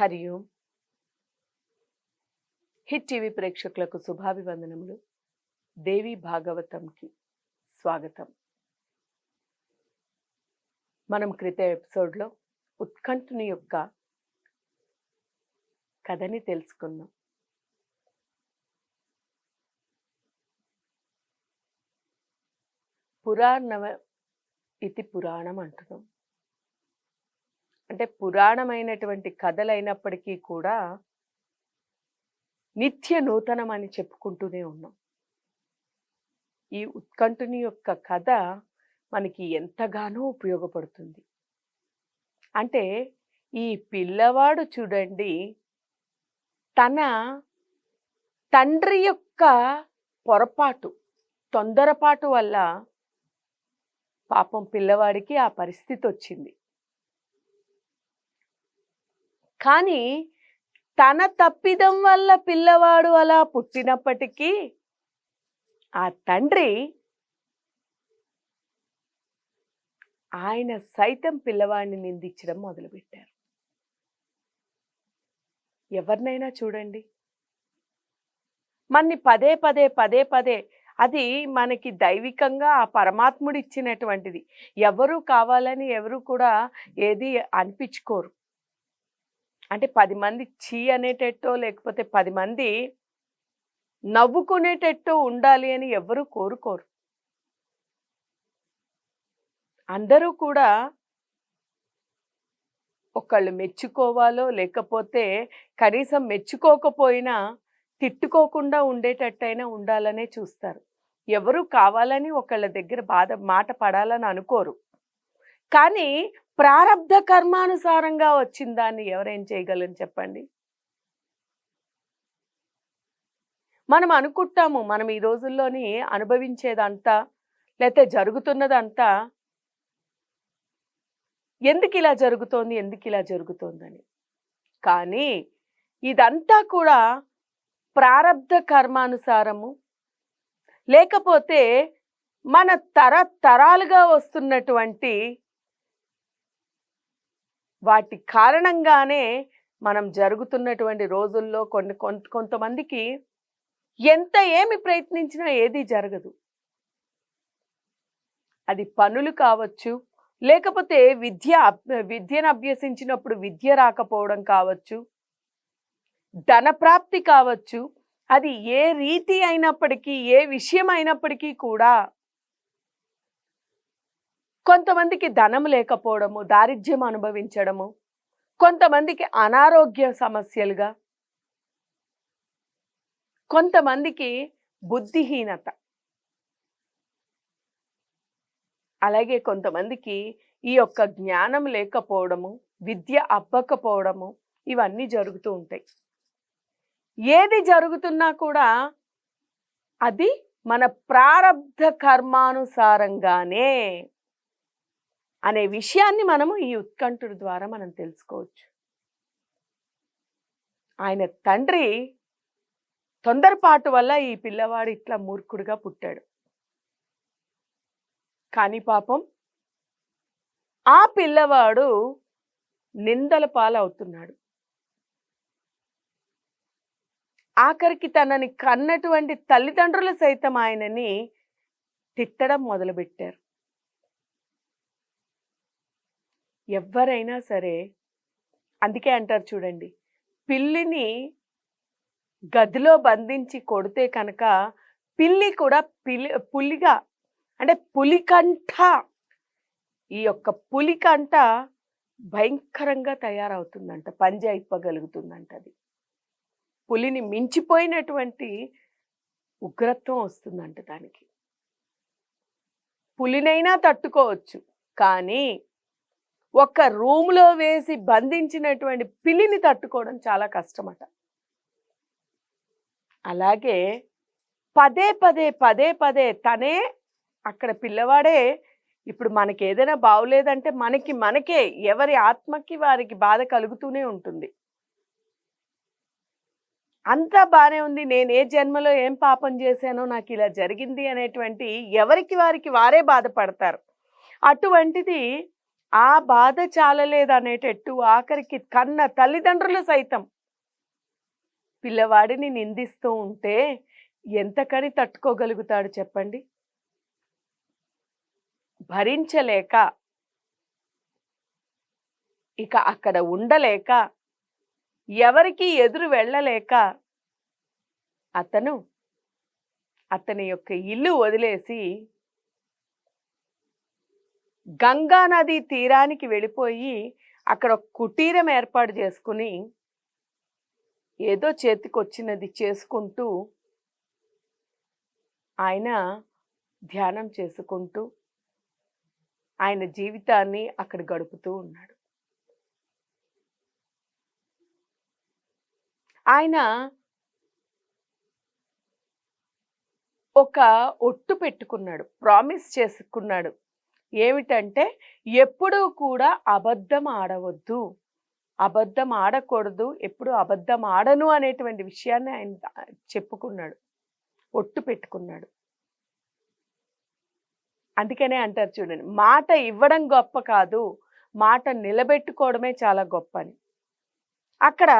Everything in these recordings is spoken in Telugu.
హరి ఓం. హిట్ టీవీ ప్రేక్షకులకు శుభాభివందనములు. దేవి భాగవతంకి స్వాగతం. మనం క్రితం ఎపిసోడ్లో ఉత్కంఠుని యొక్క కథని తెలుసుకున్నాం. పురాణవ ఇది పురాణం అంటున్నాం. అంటే పురాణమైనటువంటి కథలైనప్పటికీ కూడా నిత్య నూతనం అని చెప్పుకుంటూనే ఉన్నాం. ఈ ఉత్కంఠుని యొక్క కథ మనకి ఎంతగానో ఉపయోగపడుతుంది. అంటే ఈ పిల్లవాడు చూడండి, తన తండ్రి యొక్క పొరపాటు, తొందరపాటు వల్ల పాపం పిల్లవాడికి ఆ పరిస్థితి వచ్చింది. కానీ తన తప్పిదం వల్ల పిల్లవాడు అలా పుట్టినప్పటికీ ఆ తండ్రి ఆయన సైతం పిల్లవాడిని నిందించడం మొదలుపెట్టారు. ఎవరినైనా చూడండి, మనని పదే పదే అది మనకి దైవికంగా ఆ పరమాత్ముడు ఇచ్చినటువంటిది. ఎవరు కావాలని ఎవరు కూడా ఏది అనిపించుకోరు. అంటే 10 మంది చీ అనేటట్టో లేకపోతే 10 మంది నవ్వుకునేటట్టు ఉండాలి అని ఎవరు కోరుకోరు. అందరూ కూడా ఒకళ్ళు మెచ్చుకోవాలో లేకపోతే కనీసం మెచ్చుకోకపోయినా తిట్టుకోకుండా ఉండేటట్టయినా ఉండాలనే చూస్తారు. ఎవరు కావాలని ఒకళ్ళ దగ్గర మాట పడాలని అనుకోరు. కానీ ప్రారబ్ధ కర్మానుసారంగా వచ్చిన దాన్ని ఎవరేం చేయగలని చెప్పండి. మనం అనుకుంటాము మనం ఈ రోజుల్లోని అనుభవించేదంతా లేకపోతే జరుగుతున్నదంతా ఎందుకు ఇలా జరుగుతోందని. కానీ ఇదంతా కూడా ప్రారబ్ధ కర్మానుసారము, లేకపోతే మన తరతరాలుగా వస్తున్నటువంటి వాటి కారణంగానే మనం జరుగుతున్నటువంటి రోజుల్లో కొంతమందికి ఎంత ఏమి ప్రయత్నించినా ఏది జరగదు. అది పనులు కావచ్చు, లేకపోతే విద్యను అభ్యసించినప్పుడు విద్య రాకపోవడం కావచ్చు, ధనప్రాప్తి కావచ్చు. అది ఏ రీతి అయినప్పటికీ, ఏ విషయం అయినప్పటికీ కూడా కొంతమందికి ధనం లేకపోవడము, దారిద్ర్యం అనుభవించడము, కొంతమందికి అనారోగ్య సమస్యలుగా, కొంతమందికి బుద్ధిహీనత, అలాగే కొంతమందికి ఈ యొక్క జ్ఞానం లేకపోవడము, విద్య అవ్వకపోవడము, ఇవన్నీ జరుగుతూ ఉంటాయి. ఏది జరుగుతున్నా కూడా అది మన ప్రారబ్ధ కర్మానుసారంగానే అనే విషయాన్ని మనము ఈ ఉత్కంఠుడి ద్వారా మనం తెలుసుకోవచ్చు. ఆయన తండ్రి తొందరపాటు వల్ల ఈ పిల్లవాడు ఇట్లా మూర్ఖుడిగా పుట్టాడు. కానీ పాపం ఆ పిల్లవాడు నిందల పాలవుతున్నాడు. ఆఖరికి తనని కన్నటువంటి తల్లిదండ్రులు సైతం ఆయనని తిట్టడం మొదలుపెట్టారు. ఎవరైనా సరే అందుకే అంటారు చూడండి, పిల్లిని గదిలో బంధించి కొడితే కనుక పిల్లి కూడా పులిగా, అంటే పులికంఠ, ఈ యొక్క పులికంఠ భయంకరంగా తయారవుతుందంట, పంజా ఇప్పగలుగుతుందంట. అది పులిని మించిపోయినటువంటి ఉగ్రత్వం వస్తుందంట దానికి. పులినైనా తట్టుకోవచ్చు, కానీ ఒక రూమ్లో వేసి బంధించినటువంటి పిల్లిని తట్టుకోవడం చాలా కష్టమట. అలాగే పదే తనే అక్కడ పిల్లవాడే ఇప్పుడు మనకి ఏదైనా బాగులేదంటే మనకే ఎవరి ఆత్మకి వారికి బాధ కలుగుతూనే ఉంటుంది. అంతా బానే ఉంది, నేను ఏ జన్మలో ఏం పాపం చేశానో నాకు ఇలా జరిగింది అనేటువంటి ఎవరికి వారికి వారే బాధపడతారు. అటువంటిది ఆ బాధ చాలలేదనేటట్టు ఆఖరికి కన్న తల్లిదండ్రులు సైతం పిల్లవాడిని నిందిస్తూ ఉంటే ఎంతకని తట్టుకోగలుగుతాడు చెప్పండి? భరించలేక, ఇక అక్కడ ఉండలేక, ఎవరికీ ఎదురు వెళ్ళలేక అతను అతని యొక్క ఇల్లు వదిలేసి గంగా నది తీరానికి వెళ్ళిపోయి అక్కడ ఒక కుటీరం ఏర్పాటు చేసుకుని ఏదో చేతికొచ్చినది చేసుకుంటూ ఆయన ధ్యానం చేసుకుంటూ ఆయన జీవితాన్ని అక్కడ గడుపుతూ ఉన్నాడు. ఆయన ఒక ఒట్టు పెట్టుకున్నాడు, ప్రామిస్ చేసుకున్నాడు. ఏమిటంటే ఎప్పుడూ కూడా అబద్ధం ఆడవద్దు, అబద్ధం ఆడకూడదు, ఎప్పుడు అబద్ధం ఆడను అనేటువంటి విషయాన్ని ఆయన చెప్పుకున్నాడు, ఒట్టు పెట్టుకున్నాడు. అందుకనే అంటారు చూడండి, మాట ఇవ్వడం గొప్ప కాదు, మాట నిలబెట్టుకోవడమే చాలా గొప్ప అని. అక్కడ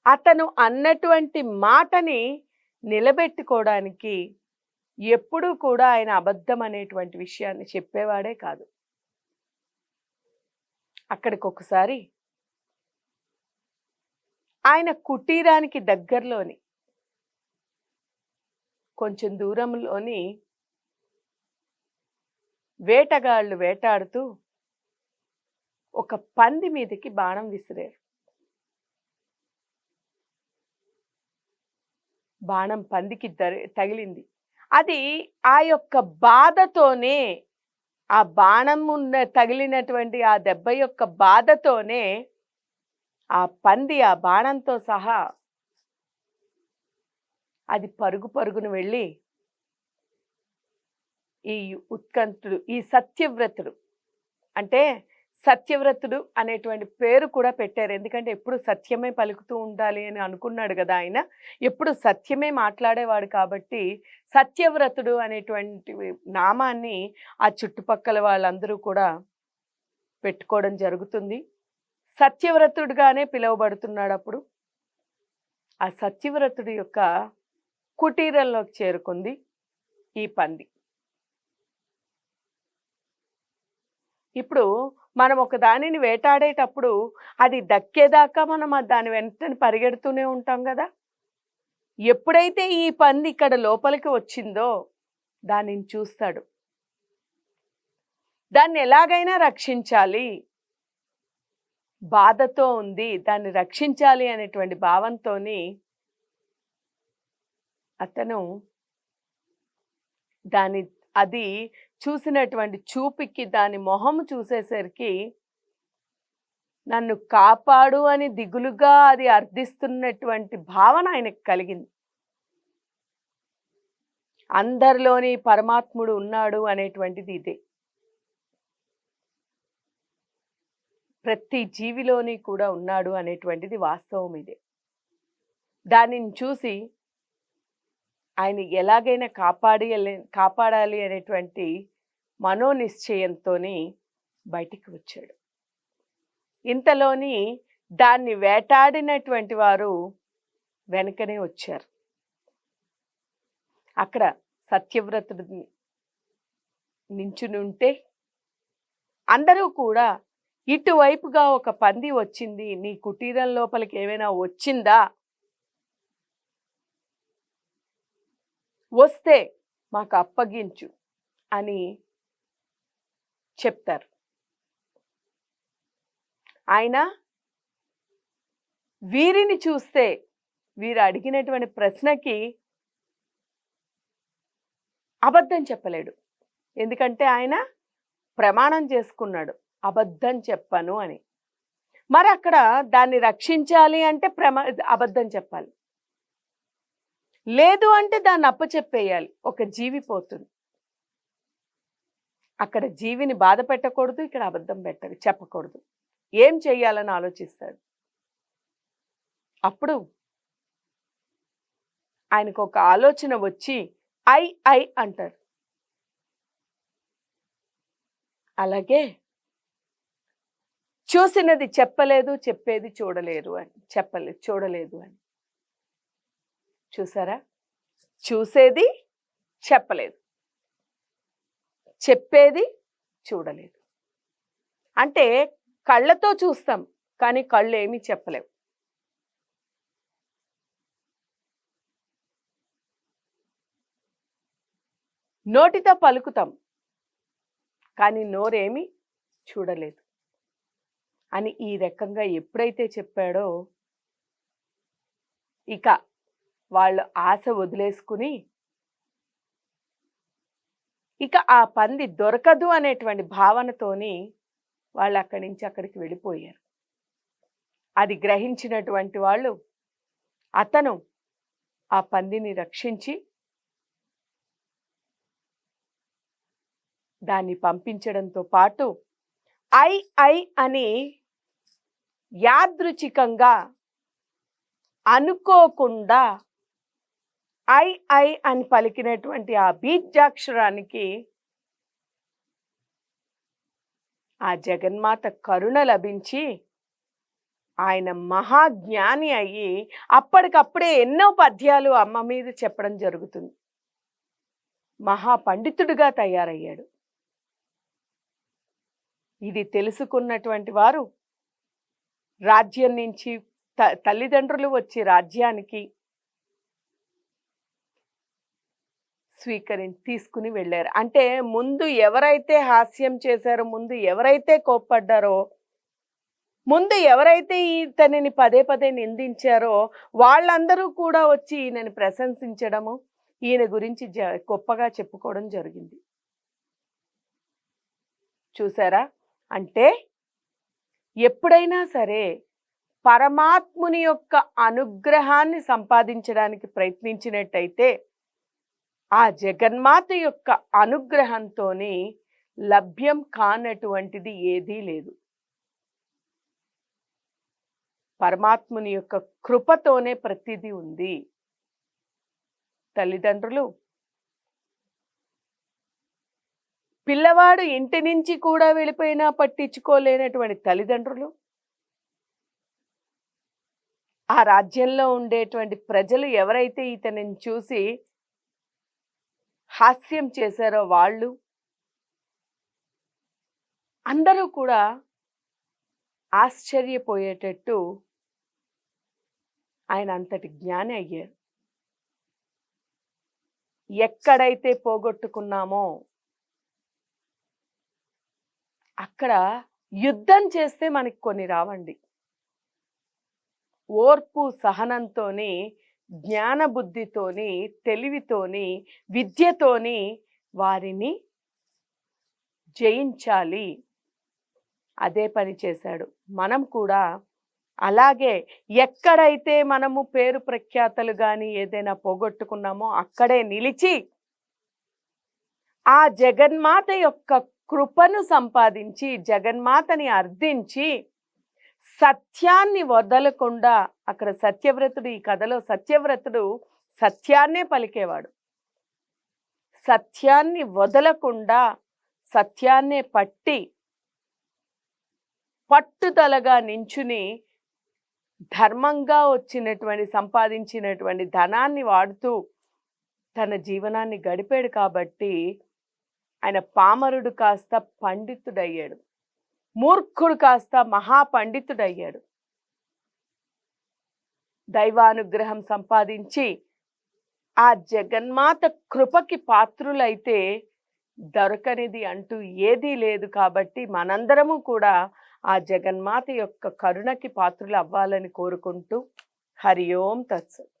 అతను అన్నటువంటి మాటని నిలబెట్టుకోవడానికి ఎప్పుడూ కూడా ఆయన అబద్ధం అనేటువంటి విషయాన్ని చెప్పేవాడే కాదు. అక్కడికి ఒకసారి ఆయన కుటీరానికి దగ్గరలోని కొంచెం దూరంలోని వేటగాళ్ళు వేటాడుతూ ఒక పంది మీదకి బాణం విసిరారు. బాణం పందికి తగిలింది. అది ఆ యొక్క బాధతోనే, ఆ బాణం తగిలినటువంటి ఆ దెబ్బ యొక్క బాధతోనే ఆ పంది ఆ బాణంతో సహా అది పరుగు పరుగును వెళ్ళి ఈ ఉత్కంఠుడు, ఈ సత్యవ్రతుడు, అంటే సత్యవ్రతుడు అనేటువంటి పేరు కూడా పెట్టారు. ఎందుకంటే ఎప్పుడు సత్యమే పలుకుతూ ఉండాలి అని అనుకున్నాడు కదా ఆయన, ఎప్పుడు సత్యమే మాట్లాడేవాడు కాబట్టి సత్యవ్రతుడు అనేటువంటి నామాన్ని ఆ చుట్టుపక్కల వాళ్ళందరూ కూడా పెట్టుకోవడం జరుగుతుంది. సత్యవ్రతుడుగానే పిలువబడుతున్నాడు. అప్పుడు ఆ సత్యవ్రతుడి యొక్క కుటీరంలోకి చేరుకుంది ఈ పంది. ఇప్పుడు మనం ఒక దానిని వేటాడేటప్పుడు అది దక్కేదాకా మనం దాని వెంటనే పరిగెడుతూనే ఉంటాం కదా. ఎప్పుడైతే ఈ పంది ఇక్కడ లోపలికి వచ్చిందో దానిని చూస్తాడు, దాన్ని ఎలాగైనా రక్షించాలి, బాధతో ఉంది, దాన్ని రక్షించాలి అనేటువంటి భావంతోని అతను అది చూసినటువంటి చూపుకి, దాని మొహం చూసేసరికి నన్ను కాపాడు అని దిగులుగా అది అర్థిస్తున్నటువంటి భావన ఆయనకు కలిగింది. అందరిలోని పరమాత్ముడు ఉన్నాడు అనేటువంటిది ఇదే. ప్రతి జీవిలోని కూడా ఉన్నాడు అనేటువంటిది వాస్తవం ఇదే. దానిని చూసి ఆయన ఎలాగైనా కాపాడాలి అనేటువంటి మనోనిశ్చయంతో బయటికి వచ్చాడు. ఇంతలోని దాన్ని వేటాడినటువంటి వారు వెనకనే వచ్చారు. అక్కడ సత్యవ్రతుడు నించుని ఉంటే అందరూ కూడా ఇటువైపుగా ఒక పంది వచ్చింది, నీ కుటీరం లోపలికి ఏమైనా వచ్చిందా, వస్తే మాకు అప్పగించు అని చెప్తారు. ఆయన వీరిని చూస్తే వీరు అడిగినటువంటి ప్రశ్నకి అబద్ధం చెప్పలేడు. ఎందుకంటే ఆయన ప్రమాణం చేసుకున్నాడు, అబద్ధం చెప్పను అని. మరి అక్కడ దాన్ని రక్షించాలి అంటే అబద్ధం చెప్పాలి, లేదు అంటే దాన్ని అప్పచెప్పేయాలి. ఒక జీవి పోతుంది, అక్కడ జీవిని బాధ పెట్టకూడదు, ఇక్కడ అబద్ధం చెప్పకూడదు. ఏం చెయ్యాలని ఆలోచిస్తాడు. అప్పుడు ఆయనకు ఒక ఆలోచన వచ్చి ఐ అంటారు. అలాగే చూసినది చెప్పలేదు, చెప్పేది చూడలేదు అని. చూడలేదు అని. చూసారా? చూసేది చెప్పలేదు, చెప్పేది చూడలేదు. అంటే కళ్ళతో చూస్తాం కానీ కళ్ళు ఏమీ చెప్పలేవు. నోటితో పలుకుతాం కానీ నోరేమి చూడలేదు అని ఈ రకంగా ఎప్పుడైతే చెప్పాడో ఇక వాళ్ళు ఆశ వదిలేసుకుని ఇక ఆ పంది దొరకదు అనేటువంటి భావనతోని వాళ్ళు అక్కడి నుంచి అక్కడికి వెళ్ళిపోయారు. అది గ్రహించినటువంటి వాళ్ళు అతను ఆ పందిని రక్షించి దాన్ని పంపించడంతో పాటు ఐ ఐ అని యాదృచ్ఛికంగా అనుకోకుండా ఐ ఐ అని పలికినటువంటి ఆ బీజాక్షరానికి ఆ జగన్మాత కరుణ లభించి ఆయన మహాజ్ఞాని అయ్యి అప్పటికప్పుడే ఎన్నో పద్యాలు అమ్మ మీద చెప్పడం జరుగుతుంది. మహాపండితుడిగా తయారయ్యాడు. ఇది తెలుసుకున్నటువంటి వారు రాజ్యం నుంచి తల్లిదండ్రులు వచ్చి రాజ్యానికి తీసుకుని వెళ్ళారు. అంటే ముందు ఎవరైతే హాస్యం చేశారో, ముందు ఎవరైతే కోప్పడ్డారో, ముందు ఎవరైతే ఈతనిని పదే పదే నిందించారో వాళ్ళందరూ కూడా వచ్చి ఈయనని ప్రశంసించడము, ఈయన గురించి గొప్పగా చెప్పుకోవడం జరిగింది. చూసారా? అంటే ఎప్పుడైనా సరే పరమాత్ముని యొక్క అనుగ్రహాన్ని సంపాదించడానికి ప్రయత్నించినట్టయితే ఆ జగన్మాత యొక్క అనుగ్రహంతోని లభ్యం కానటువంటిది ఏదీ లేదు. పరమాత్ముని యొక్క కృపతోనే ప్రతిదీ ఉంది. తల్లిదండ్రులు పిల్లవాడు ఇంటి నుంచి కూడా వెళ్ళిపోయినా పట్టించుకోలేనటువంటి తల్లిదండ్రులు, ఆ రాజ్యంలో ఉండేటువంటి ప్రజలు ఎవరైతే ఇతనిని చూసి హాస్యం చేశారో వాళ్ళు అందరూ కూడా ఆశ్చర్యపోయేటట్టు ఆయన అంతటి జ్ఞాని అయ్యారు. ఎక్కడైతే పోగొట్టుకున్నామో అక్కడ యుద్ధం చేస్తే మనకి కొన్ని రావండి. ఓర్పు సహనంతోని, జ్ఞాన బుద్ధితోని, తెలివితోని, విద్యతోని వారిని జయించాలి. అదే పని చేశాడు. మనం కూడా అలాగే ఎక్కడైతే మనము పేరు ప్రఖ్యాతలు కానీ ఏదైనా పోగొట్టుకున్నామో అక్కడే నిలిచి ఆ జగన్మాత యొక్క కృపను సంపాదించి, జగన్మాతని అర్థించి, సత్యాన్ని వదలకుండా, అక్కడ సత్యవ్రతుడు, ఈ కథలో సత్యవ్రతుడు సత్యాన్నే పలికేవాడు. సత్యాన్ని వదలకుండా సత్యాన్నే పట్టి పట్టుదలగా నించుని ధర్మంగా వచ్చినటువంటి సంపాదించినటువంటి ధనాన్ని వాడుతూ తన జీవనాన్ని గడిపాడు. కాబట్టి ఆయన పామరుడు కాస్త పండితుడయ్యాడు, మూర్ఖుడు కాస్త మహాపండితుడయ్యాడు. దైవానుగ్రహం సంపాదించి ఆ జగన్మాత కృపకి పాత్రులైతే దొరకనిది అంటూ ఏదీ లేదు. కాబట్టి మనందరము కూడా ఆ జగన్మాత యొక్క కరుణకి పాత్రులు అవ్వాలని కోరుకుంటూ హరి ఓం తత్సత్.